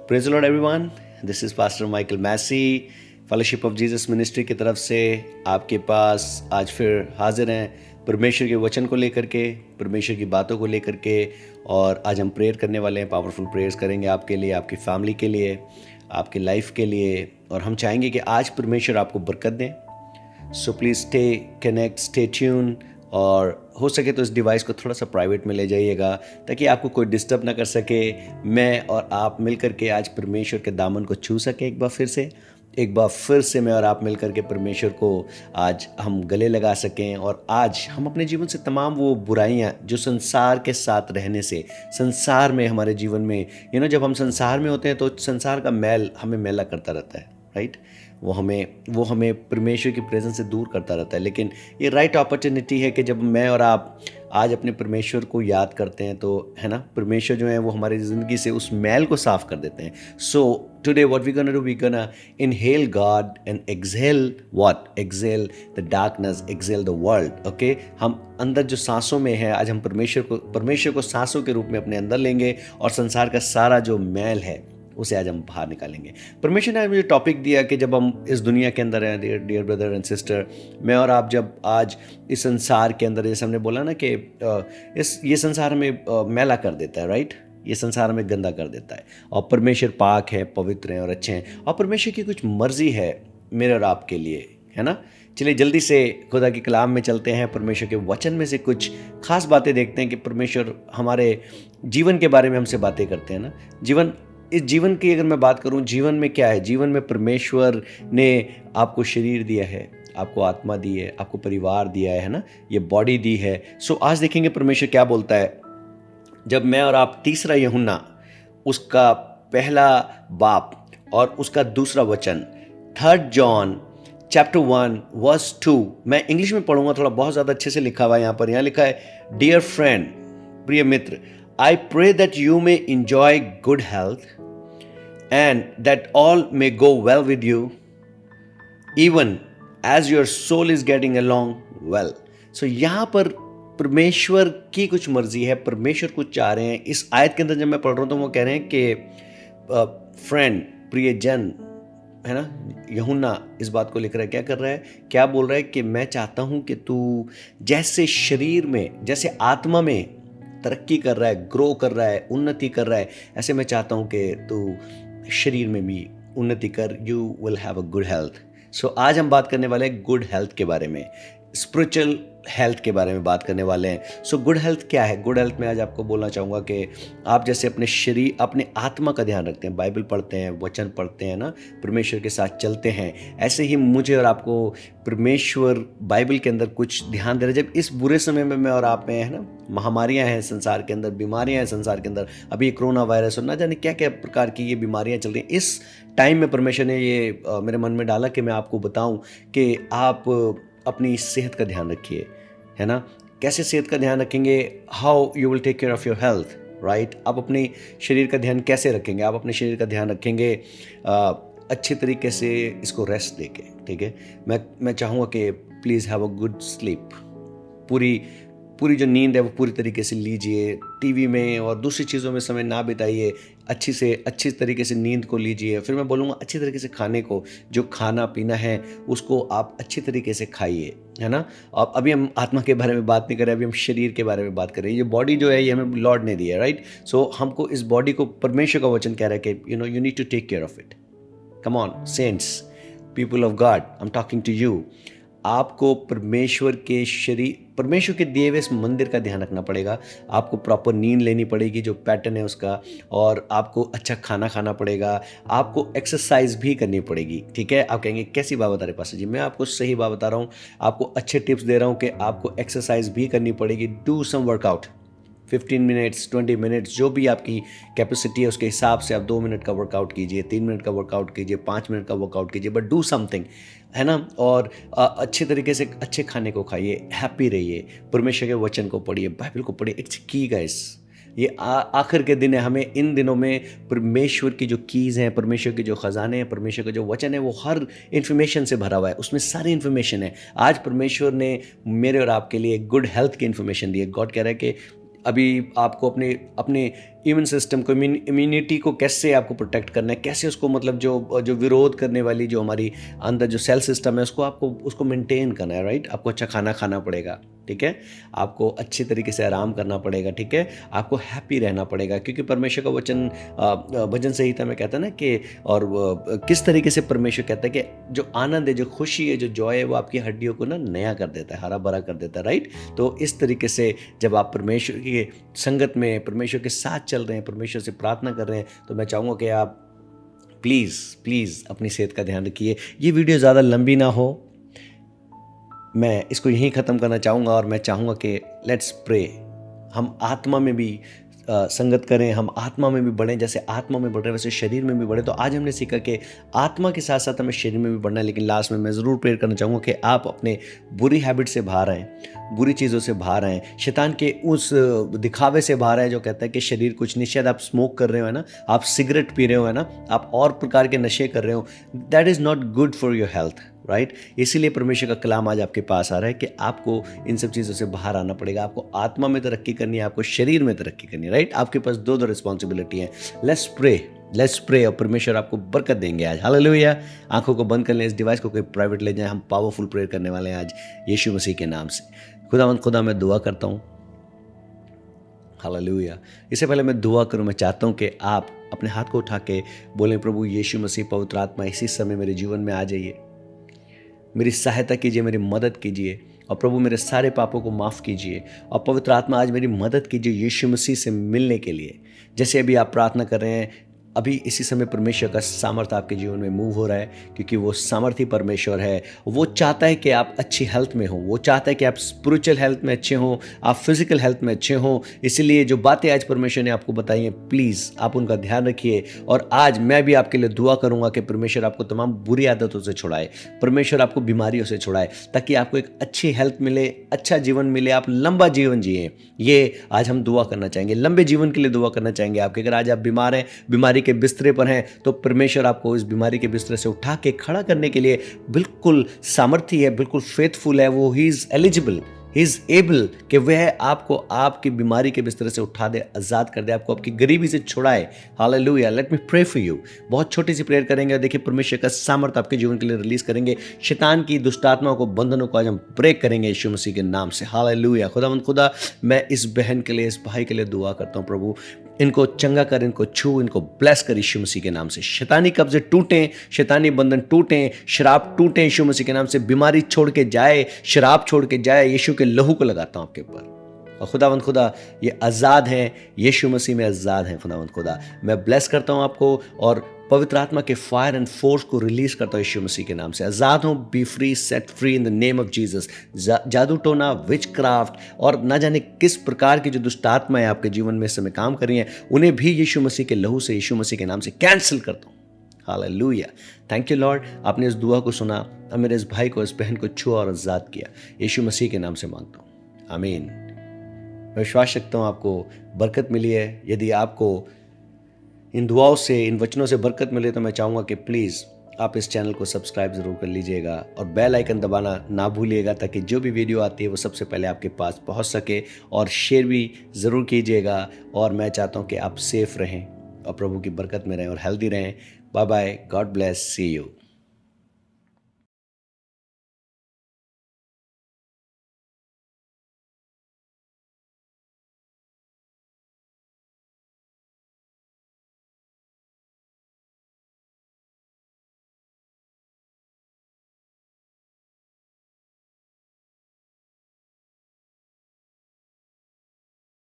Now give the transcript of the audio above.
Praise the Lord everyone, this is pastor Michael Massey, fellowship of Jesus ministry की तरफ से आपके पास आज फिर हाजिर हैं परमेश्वर के वचन को लेकर के, परमेश्वर की बातों को लेकर के। और आज हम प्रेयर करने वाले हैं, पावरफुल प्रेयर्स करेंगे आपके लिए, आपकी फैमिली के लिए, आपकी लाइफ के लिए। और हम चाहेंगे कि आज परमेश्वर आपको बरकत दें। So please stay connect, stay tune, और हो सके तो इस डिवाइस को थोड़ा सा प्राइवेट में ले जाइएगा ताकि आपको कोई डिस्टर्ब ना कर सके। मैं और आप मिलकर के आज परमेश्वर के दामन को छू सके। एक बार फिर से मैं और आप मिलकर के परमेश्वर को आज हम गले लगा सकें। और आज हम अपने जीवन से तमाम वो बुराइयां जो संसार के साथ रहने से, संसार में हमारे जीवन में जब हम संसार में होते हैं तो संसार का मैल हमें मैला करता रहता है, राइट। वो हमें परमेश्वर की प्रेजेंस से दूर करता रहता है। लेकिन ये राइट अपॉर्चुनिटी है कि जब मैं और आप आज अपने परमेश्वर को याद करते हैं तो है ना, परमेश्वर जो है वो हमारी ज़िंदगी से उस मैल को साफ कर देते हैं। So today what we gonna do, we gonna inhale God and exhale the darkness, exhale the world. Okay, हम अंदर जो सांसों में है, आज हम परमेश्वर को सांसों के रूप में अपने अंदर लेंगे और संसार का सारा जो मैल है उसे आज हम बाहर निकालेंगे। परमेश्वर ने मुझे टॉपिक दिया कि जब हम इस दुनिया के अंदर हैं, डियर ब्रदर एंड सिस्टर, मैं और आप जब आज इस संसार के अंदर, जैसे हमने बोला ना कि ये संसार हमें मैला कर देता है, राइट। ये संसार हमें गंदा कर देता है और परमेश्वर पाक है, पवित्र हैं और अच्छे हैं। और परमेश्वर की कुछ मर्जी है मेरे और आपके लिए, है ना। चलिए जल्दी से खुदा के कलाम में चलते हैं, परमेश्वर के वचन में से कुछ खास बातें देखते हैं कि परमेश्वर हमारे जीवन के बारे में हमसे बातें करते हैं ना। इस जीवन की अगर मैं बात करूं, जीवन में क्या है? जीवन में परमेश्वर ने आपको शरीर दिया है, आपको आत्मा दी है, आपको परिवार दिया है ना, ये बॉडी दी है। सो आज देखेंगे परमेश्वर क्या बोलता है। जब मैं और आप तीसरा यूहन्ना उसका पहला बाप और उसका दूसरा वचन, 3 जॉन चैप्टर 1 वर्स 2, मैं इंग्लिश में पढ़ूंगा, थोड़ा बहुत ज़्यादा अच्छे से लिखा हुआ है। यहाँ लिखा है, डियर फ्रेंड, प्रिय मित्र, I pray that you may enjoy good health and that all may go well with you, even as your soul is getting along well. So यहाँ पर परमेश्वर की कुछ मर्जी है, परमेश्वर कुछ चाह रहे हैं। इस आयत के अंदर जब मैं पढ़ रहा हूँ तो वो कह रहे हैं कि फ्रेंड, प्रियजन, है ना, यूहन्ना इस बात को लिख रहा है। क्या कर रहा है, क्या बोल रहा है कि मैं चाहता हूँ कि तू जैसे शरीर में, जैसे आत्मा में तरक्की कर रहा है, ग्रो कर रहा है, उन्नति कर रहा है, ऐसे मैं चाहता हूँ कि तू शरीर में भी उन्नति कर। You will have a good health. So आज हम बात करने वाले हैं गुड हेल्थ के बारे में, स्पिरिचुअल हेल्थ के बारे में बात करने वाले हैं। सो गुड हेल्थ क्या है? गुड हेल्थ में आज आपको बोलना चाहूँगा कि आप जैसे अपने शरीर, अपने आत्मा का ध्यान रखते हैं, बाइबल पढ़ते हैं, वचन पढ़ते हैं ना, परमेश्वर के साथ चलते हैं, ऐसे ही मुझे और आपको परमेश्वर बाइबल के अंदर कुछ ध्यान दे रहे हैं। जब इस बुरे समय में मैं और आप में, है ना, महामारियाँ हैं संसार के अंदर, बीमारियाँ हैं संसार के अंदर, अभी कोरोना वायरस और ना जाने क्या क्या प्रकार की ये बीमारियाँ चल रही हैं। इस टाइम में परमेश्वर ने ये मेरे मन में डाला कि मैं आपको बताऊँ कि आप अपनी सेहत का ध्यान रखिए, है ना। कैसे सेहत का ध्यान रखेंगे? How you will take care of your health, right. आप अपने शरीर का ध्यान कैसे रखेंगे? आप अपने शरीर का ध्यान रखेंगे अच्छे तरीके से, इसको रेस्ट देके, ठीक है। मैं चाहूँगा कि please have a good sleep. पूरी जो नींद है वो पूरी तरीके से लीजिए। टीवी में और दूसरी चीज़ों में समय ना बिताइए, अच्छी तरीके से नींद को लीजिए। फिर मैं बोलूँगा अच्छी तरीके से खाने को, जो खाना पीना है उसको आप अच्छी तरीके से खाइए, है ना। अब अभी हम आत्मा के बारे में बात नहीं कर रहे, अभी हम शरीर के बारे में बात कर रहे हैं। ये बॉडी जो है ये हमें लॉर्ड ने दी है, राइट। सो हमको इस बॉडी को, परमेश्वर का वचन कह रहा है कि you need to take care of it. Come on saints, people of God, I am talking to you. आपको परमेश्वर के दिए हुए इस मंदिर का ध्यान रखना पड़ेगा। आपको प्रॉपर नींद लेनी पड़ेगी, जो पैटर्न है उसका, और आपको अच्छा खाना खाना पड़ेगा। आपको एक्सरसाइज भी करनी पड़ेगी, ठीक है। आप कहेंगे कैसी बात बता रहे पास्टर जी? मैं आपको सही बात बता रहा हूँ, आपको अच्छे टिप्स दे रहा हूँ कि आपको एक्सरसाइज भी करनी पड़ेगी। Do some workout, 15 minutes, 20 minutes, जो भी आपकी कैपेसिटी है उसके हिसाब से आप 2 मिनट का वर्कआउट कीजिए, 3 मिनट का वर्कआउट कीजिए, 5 मिनट का वर्कआउट कीजिए, बट डू समथिंग, है ना। और अच्छे तरीके से अच्छे खाने को खाइए, हैप्पी रहिए, परमेश्वर के वचन को पढ़िए, बाइबल को पढ़िए। इट्स की गाइस, ये आखिर के दिन है। हमें इन दिनों में परमेश्वर की जो कीज़ हैं, परमेश्वर के जो ख़जाने हैं, परमेश्वर का जो वचन है, वो हर इन्फॉर्मेशन से भरा हुआ है, उसमें सारी इन्फॉर्मेशन है। आज परमेश्वर ने मेरे और आपके लिए गुड हेल्थ की इन्फॉर्मेशन दी है। गॉड कह रहा है कि अभी आपको अपने इम्यून सिस्टम को, इम्यूनिटी को कैसे आपको प्रोटेक्ट करना है, कैसे उसको मतलब जो जो विरोध करने वाली जो हमारी अंदर जो सेल सिस्टम है उसको आपको उसको मेंटेन करना है, राइट। आपको अच्छा खाना खाना पड़ेगा, ठीक है, आपको अच्छे तरीके से आराम करना पड़ेगा, ठीक है, आपको हैप्पी रहना पड़ेगा, क्योंकि परमेश्वर का वचन भजन संहिता में कहता है ना कि और किस तरीके से परमेश्वर कहता है कि जो आनंद है, जो खुशी है, जो जॉय है, वो आपकी हड्डियों को ना नया कर देता है, हरा भरा कर देता है, राइट। तो इस तरीके से जब आप परमेश्वर की संगत में, परमेश्वर के साथ चल रहे हैं, परमेश्वर से प्रार्थना कर रहे हैं, तो मैं चाहूँगा कि आप प्लीज़ अपनी सेहत का ध्यान रखिए। ये वीडियो ज़्यादा लंबी ना हो, मैं इसको यहीं ख़त्म करना चाहूँगा और मैं चाहूँगा कि लेट्स प्रे। हम आत्मा में भी संगत करें, हम आत्मा में भी बढ़ें, जैसे आत्मा में बढ़ रहे वैसे शरीर में भी बढ़े। तो आज हमने सीखा कि आत्मा के साथ साथ हमें शरीर में भी बढ़ना है, लेकिन लास्ट में मैं ज़रूर प्रेयर करना चाहूँगा कि आप अपने बुरी हैबिट से बाहर आएँ, बुरी चीज़ों से बाहर आएँ, शैतान के उस दिखावे से बाहर आएँ जो कहता है कि शरीर कुछ नहीं। शायद आप स्मोक कर रहे हो, है ना, आप सिगरेट पी रहे हो, है ना, आप और प्रकार के नशे कर रहे हो, that is not good for your health, right. इसीलिए परमेश्वर का कलाम आज आपके पास आ रहा है कि आपको इन सब चीज़ों से बाहर आना पड़ेगा। आपको आत्मा में तरक्की करनी है, आपको शरीर में तरक्की करनी है, राइट। आपके पास दो रिस्पॉन्सिबिलिटी है। लेट्स प्रे और परमेश्वर आपको बरकत देंगे आज। हालेलुया। आंखों को बंद कर लें, इस डिवाइस को कोई प्राइवेट ले जाएं, हम पावरफुल प्रेयर करने वाले हैं आज यीशु मसीह के नाम से। खुदा मैं दुआ करता हूँ, हालेलुया। इससे पहले मैं दुआ करूँ, मैं चाहता हूँ कि आप अपने हाथ को उठा के बोलें, प्रभु यीशु मसीह पवित्र आत्मा इसी समय मेरे जीवन में आ जाइए, मेरी सहायता कीजिए, मेरी मदद कीजिए, और प्रभु मेरे सारे पापों को माफ़ कीजिए। और पवित्र आत्मा आज मेरी मदद कीजिए यीशु मसीह से मिलने के लिए। जैसे अभी आप प्रार्थना कर रहे हैं, अभी इसी समय परमेश्वर का सामर्थ्य आपके जीवन में मूव हो रहा है, क्योंकि वो सामर्थ्य परमेश्वर है। वो चाहता है कि आप अच्छी हेल्थ में हो, वो चाहता है कि आप स्पिरिचुअल हेल्थ में अच्छे हों, आप फिजिकल हेल्थ में अच्छे हों। इसीलिए जो बातें आज परमेश्वर ने आपको बताई हैं, प्लीज़ आप उनका ध्यान रखिए। और आज मैं भी आपके लिए दुआ करूंगा कि परमेश्वर आपको तमाम बुरी आदतों से छुड़ाए, परमेश्वर आपको बीमारियों से छुड़ाए, ताकि आपको एक अच्छी हेल्थ मिले, अच्छा जीवन मिले, आप लंबा जीवन जिए। ये आज हम दुआ करना चाहेंगे, लंबे जीवन के लिए दुआ करना चाहेंगे आपके। अगर आज आप बीमार हैं, बीमारी के बिस्तरे पर हैं, तो परमेश्वर आपको इस बीमारी के बिस्तरे से उठा के खड़ा करने के लिए बिल्कुल सामर्थ्य है, बिल्कुल फेथफुल है। वो he is eligible, he is able कि वह आपको आपकी बीमारी के बिस्तरे से उठा दे, आज़ाद कर दे, आपको आपकी गरीबी से छुड़ाए। Hallelujah. Let me pray for you. बहुत छोटी सी प्रेयर करेंगे और देखिए परमेश्वर का सामर्थ्य आपके जीवन के लिए रिलीज करेंगे। शैतान की दुष्ट आत्माओं को, बंधनों को आज हम ब्रेक करेंगे यीशु मसीह के नाम से। हालेलुया। खुदा मैं इस बहन के लिए, इस भाई के लिए दुआ करता हूँ, प्रभु इनको चंगा कर, इनको छू, इनको ब्लेस कर यीशु मसीह के नाम से। शैतानी कब्जे टूटें, शैतानी बंधन टूटें, शराब टूटें यीशु मसीह के नाम से। बीमारी छोड़ के जाए, शराब छोड़ के जाए, यीशु के लहू को लगाता हूं आपके ऊपर। और खुदा ये आज़ाद हैं, यीशु मसीह में आज़ाद हैं। खुदा मैं ब्लेस करता हूं आपको और पवित्र आत्मा के फायर एंड फोर्स को रिलीज करता हूं यीशु मसीह के नाम से। आज़ाद हूं, B free, set free in the name of Jesus. जादू टोना, विच क्राफ्ट और ना जाने किस प्रकार की जो दुष्ट आत्माएं आपके जीवन में इस समय काम कर रही हैं, उन्हें भी यीशु मसीह के लहू से, यीशु मसीह के नाम से कैंसिल करता हूं। हालेलुया। थैंक यू लॉर्ड, आपने इस दुआ को सुना और मेरे इस भाई को, इस बहन को छुआ और आज़ाद किया। यीशु मसीह के नाम से मांगता हूँ, आमीन। मैं विश्वास रखता हूँ आपको बरकत मिली है। यदि आपको इन दुआओं से, इन वचनों से बरकत मिले, तो मैं चाहूँगा कि प्लीज़ आप इस चैनल को सब्सक्राइब ज़रूर कर लीजिएगा और बेल आइकन दबाना ना भूलिएगा, ताकि जो भी वीडियो आती है वो सबसे पहले आपके पास पहुँच सके। और शेयर भी ज़रूर कीजिएगा। और मैं चाहता हूँ कि आप सेफ रहें और प्रभु की बरकत में रहें और हेल्दी रहें। Bye bye, God bless, see you.